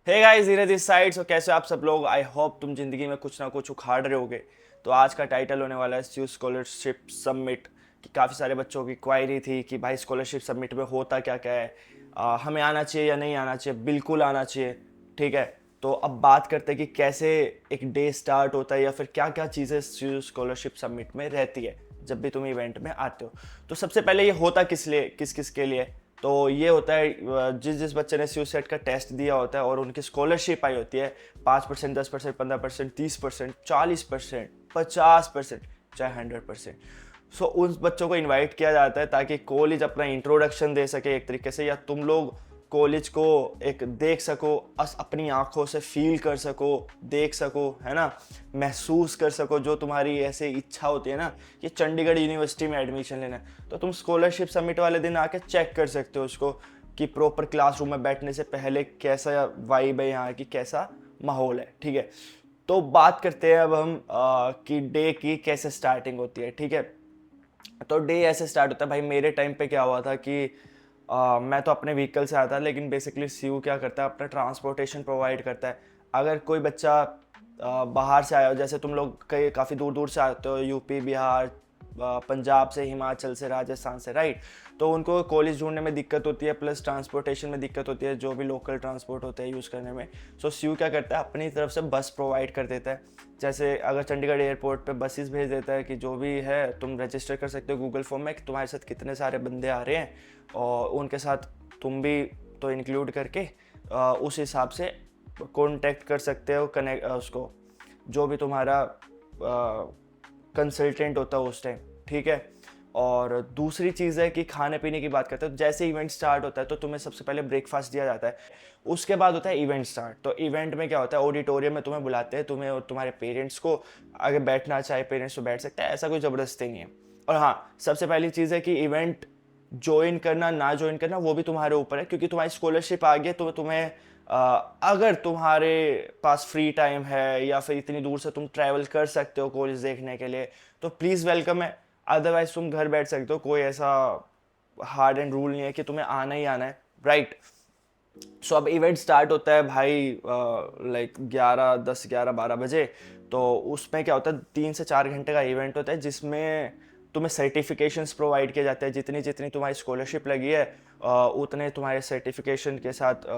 Hey guys, धीरज इस side. सो कैसे हो आप सब लोग? आई होप तुम जिंदगी में कुछ ना कुछ उखाड़ रहे होगे। तो आज का टाइटल होने वाला है स्यू स्कॉलरशिप सबमिट। कि काफ़ी सारे बच्चों की क्वायरी थी कि भाई स्कॉलरशिप सबमिट में होता क्या क्या है, हमें आना चाहिए या नहीं आना चाहिए। बिल्कुल आना चाहिए। ठीक है। तो अब बात करते हैं कि कैसे एक डे स्टार्ट होता है या फिर क्या क्या चीज़ें स्यू स्कॉलरशिप सबमिट में रहती है जब भी तुम इवेंट में आते हो। तो सबसे पहले ये होता किस लिए, किस किस के लिए? तो ये होता है जिस जिस बच्चे ने सी सेट का टेस्ट दिया होता है और उनकी स्कॉलरशिप आई होती है 5%, 10%, 15%, 30%, 40%, 50%, चाहे 100%। सो उन बच्चों को इनवाइट किया जाता है ताकि कॉलेज अपना इंट्रोडक्शन दे सके एक तरीके से, या तुम लोग कॉलेज को एक देख सको, अपनी आंखों से फील कर सको, देख सको, है ना, महसूस कर सको। जो तुम्हारी ऐसे इच्छा होती है ना कि चंडीगढ़ यूनिवर्सिटी में एडमिशन लेना है, तो तुम स्कॉलरशिप सबमिट वाले दिन आके चेक कर सकते हो उसको कि प्रॉपर क्लासरूम में बैठने से पहले कैसा वाइब है यहाँ की, कैसा माहौल है। ठीक है। तो बात करते हैं अब हम कि डे की कैसे स्टार्टिंग होती है। ठीक है। तो डे ऐसे स्टार्ट होता है भाई। मेरे टाइम पे क्या हुआ था कि मैं तो अपने व्हीकल से आता, लेकिन बेसिकली सीयू क्या करता है, अपना ट्रांसपोर्टेशन प्रोवाइड करता है। अगर कोई बच्चा बाहर से आया हो, जैसे तुम लोग कई काफ़ी दूर दूर से आते हो, यूपी, बिहार, पंजाब से, हिमाचल से, राजस्थान से, राइट। तो उनको कॉलेज ढूंढने में दिक्कत होती है, प्लस ट्रांसपोर्टेशन में दिक्कत होती है, जो भी लोकल ट्रांसपोर्ट होते हैं यूज़ करने में। सो सीयू क्या करता है, अपनी तरफ से बस प्रोवाइड कर देता है। जैसे अगर चंडीगढ़ एयरपोर्ट पे बसेस भेज देता है कि जो भी है तुम रजिस्टर कर सकते हो गूगल फॉर्म में कि तुम्हारे साथ कितने सारे बंदे आ रहे हैं, और उनके साथ तुम भी तो इंक्लूड करके उस हिसाब से कांटेक्ट कर सकते हो, कनेक्ट उसको, जो भी तुम्हारा कंसल्टेंट होता है उस टाइम। ठीक है। और दूसरी चीज़ है कि खाने पीने की बात करते हो, जैसे इवेंट स्टार्ट होता है तो तुम्हें सबसे पहले ब्रेकफास्ट दिया जाता है। उसके बाद होता है इवेंट स्टार्ट। तो इवेंट में क्या होता है, ऑडिटोरियम में तुम्हें बुलाते हैं, तुम्हें और तुम्हारे पेरेंट्स को। अगर बैठना चाहे पेरेंट्स तो बैठ सकते हैं, ऐसा कोई ज़बरदस्ती नहीं है। और हाँ, सबसे पहली चीज़ है कि इवेंट ज्वाइन करना ना ज्वाइन करना वो भी तुम्हारे ऊपर है, क्योंकि तुम्हारी स्कॉलरशिप आ गई है तो तुम्हें अगर तुम्हारे पास फ्री टाइम है या फिर इतनी दूर से तुम ट्रैवल कर सकते हो कॉलेज देखने के लिए, तो प्लीज़ वेलकम है। अदरवाइज तुम घर बैठ सकते हो, कोई ऐसा हार्ड एंड रूल नहीं है कि तुम्हें आना ही आना है, राइट। सो अब इवेंट स्टार्ट होता है भाई लाइक 11, 10, 11, 12 बजे। तो उसमें क्या होता है, 3 से 4 घंटे का इवेंट होता है जिसमें तुम्हें सर्टिफिकेशंस प्रोवाइड किए जाते हैं। जितनी जितनी तुम्हारी स्कॉलरशिप लगी है उतने तुम्हारे सर्टिफिकेशन के साथ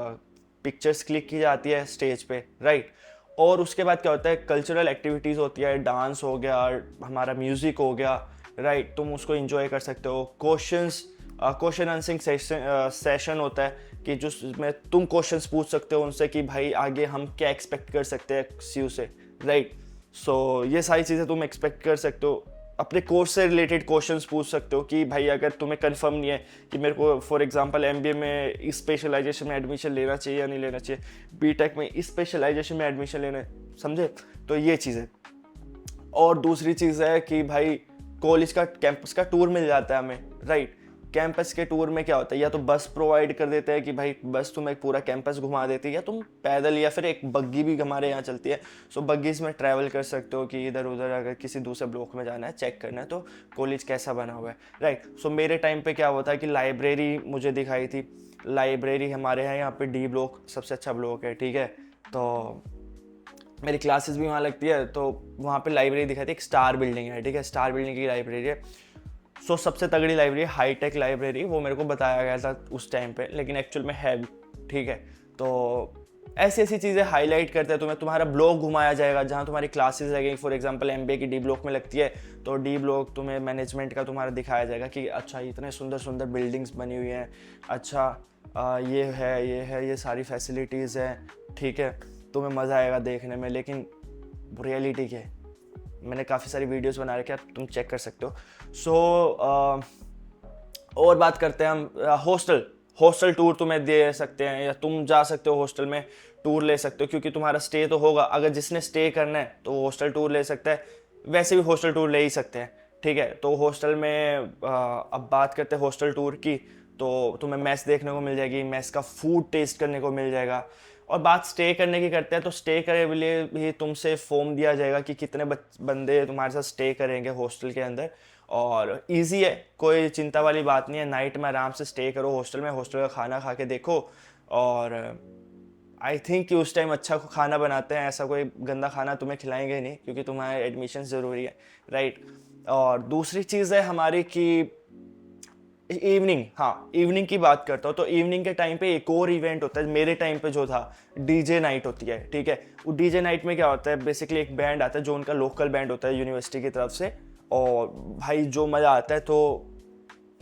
पिक्चर्स क्लिक की जाती है स्टेज पे, राइट। और उसके बाद क्या होता है, कल्चरल एक्टिविटीज़ होती है, डांस हो गया, हमारा म्यूज़िक हो गया, राइट। तुम उसको इंजॉय कर सकते हो। क्वेश्चन आंसरिंग सेशन होता है कि जिसमें तुम क्वेश्चंस पूछ सकते हो उनसे कि भाई आगे हम क्या एक्सपेक्ट कर सकते हैं सीयू से, राइट। सो ये सारी चीज़ें तुम एक्सपेक्ट कर सकते हो। अपने कोर्स से रिलेटेड क्वेश्चंस पूछ सकते हो कि भाई अगर तुम्हें कंफर्म नहीं है कि मेरे को फॉर एग्जांपल एमबीए में इस स्पेशलाइजेशन में एडमिशन लेना चाहिए या नहीं लेना चाहिए, बीटेक में इस स्पेशलाइजेशन में एडमिशन लेना है, समझे। तो ये चीज़ है। और दूसरी चीज़ है कि भाई कॉलेज का कैंपस का टूर मिल जाता है हमें, राइट। कैंपस के टूर में क्या होता है, या तो बस प्रोवाइड कर देते हैं कि भाई बस तुम्हें पूरा कैंपस घुमा देती है, या तुम पैदल, या फिर एक बग्गी भी हमारे यहाँ चलती है। सो बग्गीज में ट्रैवल कर सकते हो कि इधर उधर अगर किसी दूसरे ब्लॉक में जाना है, चेक करना है तो कॉलेज कैसा बना हुआ है, राइट। सो मेरे टाइम पे क्या होता है कि लाइब्रेरी मुझे दिखाई थी। लाइब्रेरी हमारे यहाँ पे डी ब्लॉक सबसे अच्छा ब्लॉक है, ठीक है। तो मेरी क्लासेस भी वहाँ लगती है, तो वहाँ पे लाइब्रेरी दिखाई थी। एक स्टार बिल्डिंग है, ठीक है, स्टार बिल्डिंग की लाइब्रेरी है। सो सबसे तगड़ी लाइब्रेरी, हाईटेक लाइब्रेरी, वो मेरे को बताया गया था उस टाइम पे, लेकिन एक्चुअल में है भी, ठीक है। तो ऐसी ऐसी चीज़ें हाईलाइट करते हैं। तुम्हें तुम्हारा ब्लॉक घुमाया जाएगा जहाँ तुम्हारी क्लासेस लगेंगी। फॉर एग्जांपल एमबीए की डी ब्लॉक में लगती है, तो डी ब्लॉक तुम्हें मैनेजमेंट का तुम्हारा दिखाया जाएगा कि अच्छा इतने सुंदर सुंदर बिल्डिंग्स बनी हुई हैं, अच्छा ये है, ये है, ये सारी फैसिलिटीज़ हैं, ठीक है। तुम्हें मज़ा आएगा देखने में। लेकिन रियलिटी क्या है, मैंने काफ़ी सारी वीडियोस बना रखी है, तुम चेक कर सकते हो। सो और बात करते हैं हम हॉस्टल। हॉस्टल टूर तुम्हें दे सकते हैं, या तुम जा सकते हो हॉस्टल में टूर ले सकते हो, क्योंकि तुम्हारा स्टे तो होगा। अगर जिसने स्टे करना है तो हॉस्टल टूर ले सकता है, वैसे भी हॉस्टल टूर ले ही सकते हैं, ठीक है। तो हॉस्टल में अब बात करते हैं हॉस्टल टूर की, तो तुम्हें मेस देखने को मिल जाएगी, मेस का फूड टेस्ट करने को मिल जाएगा। और बात स्टे करने की करते हैं, तो स्टे करे के लिए भी तुमसे फॉर्म दिया जाएगा कि कितने बंदे तुम्हारे साथ स्टे करेंगे हॉस्टल के अंदर। और इजी है, कोई चिंता वाली बात नहीं है। नाइट में आराम से स्टे करो हॉस्टल में, हॉस्टल का खाना खा के देखो। और आई थिंक कि उस टाइम अच्छा खाना बनाते हैं, ऐसा कोई गंदा खाना तुम्हें खिलाएंगे नहीं क्योंकि तुम्हारे एडमिशन ज़रूरी है, राइट। और दूसरी चीज़ है हमारी कि इवनिंग, हाँ इवनिंग की बात करता हूँ तो इवनिंग के टाइम पे एक और इवेंट होता है मेरे टाइम पे जो था, डीजे नाइट होती है, ठीक है। वो डीजे नाइट में क्या होता है, बेसिकली एक बैंड आता है जो उनका लोकल बैंड होता है यूनिवर्सिटी की तरफ से, और भाई जो मज़ा आता है तो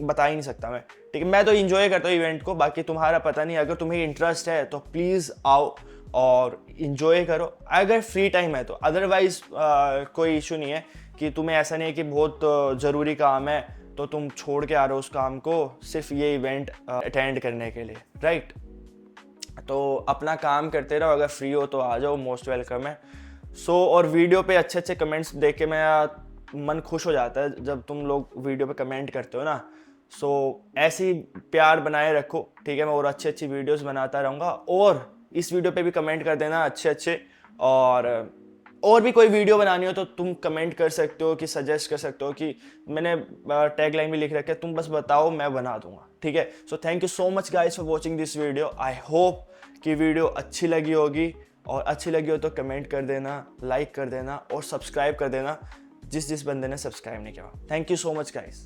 बता ही नहीं सकता मैं, ठीक है। मैं तो इंजॉय करता हूँ इवेंट को, बाकी तुम्हारा पता नहीं, अगर तुम्हें इंटरेस्ट है तो प्लीज़ आओ और इन्जॉय करो अगर फ्री टाइम है तो। अदरवाइज कोई इशू नहीं है कि तुम्हें ऐसा नहीं है कि बहुत ज़रूरी काम है तो तुम छोड़ के आ रहे हो उस काम को सिर्फ ये इवेंट अटेंड करने के लिए, राइट। तो अपना काम करते रहो, अगर फ्री हो तो आ जाओ, मोस्ट वेलकम है। और वीडियो पे अच्छे अच्छे कमेंट्स देख के मैं मन खुश हो जाता है जब तुम लोग वीडियो पे कमेंट करते हो ना। ऐसे ही प्यार बनाए रखो, ठीक है। मैं और अच्छी अच्छी वीडियोस बनाता रहूँगा, और इस वीडियो पे भी कमेंट कर देना अच्छे अच्छे, और भी कोई वीडियो बनानी हो तो तुम कमेंट कर सकते हो कि सजेस्ट कर सकते हो कि मैंने टैग लाइन भी लिख रखा है, तुम बस बताओ मैं बना दूंगा, ठीक है। Thank you so much guys for watching this video. I hope कि वीडियो अच्छी लगी होगी, और अच्छी लगी हो तो कमेंट कर देना, लाइक कर देना और सब्सक्राइब कर देना जिस जिस बंदे ने सब्सक्राइब नहीं किया। Thank you so much guys.